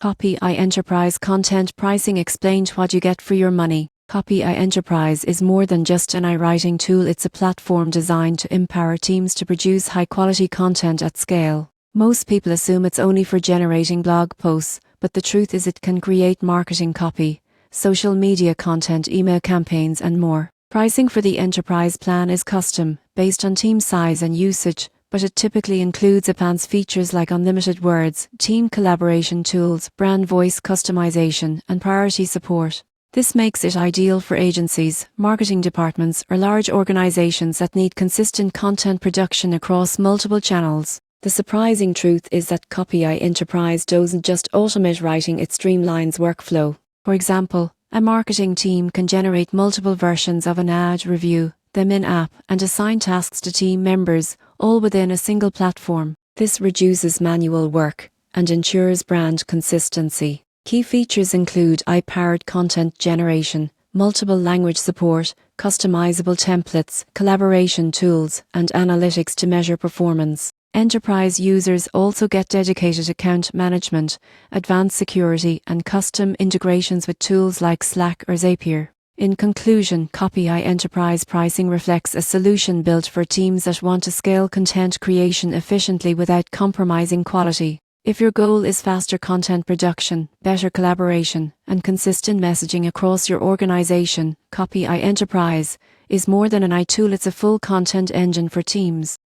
Copyai Enterprise Content Pricing explained what you get for your money. Copyai Enterprise is more than just an writing tool. It's a platform designed to empower teams to produce high-quality content at scale. Most people assume it's only for generating blog posts, but the truth is it can create marketing copy, social media content, email campaigns, and more. Pricing for the enterprise plan is custom, based on team size and usage, but it typically includes advanced features like unlimited words, team collaboration tools, brand voice customization, and priority support. This makes it ideal for agencies, marketing departments, or large organizations that need consistent content production across multiple channels. The surprising truth is that Copyai Enterprise doesn't just automate writing, it streamlines workflow. For example, a marketing team can generate multiple versions of an ad, review them in-app, and assign tasks to team members, all within a single platform. This reduces manual work and ensures brand consistency. Key features include AI-powered content generation, multiple language support, customizable templates, collaboration tools, and analytics to measure performance. Enterprise users also get dedicated account management, advanced security, and custom integrations with tools like Slack or Zapier. In conclusion, Copyai Enterprise pricing reflects a solution built for teams that want to scale content creation efficiently without compromising quality. If your goal is faster content production, better collaboration, and consistent messaging across your organization, Copyai Enterprise is more than an AI tool, it's a full content engine for teams.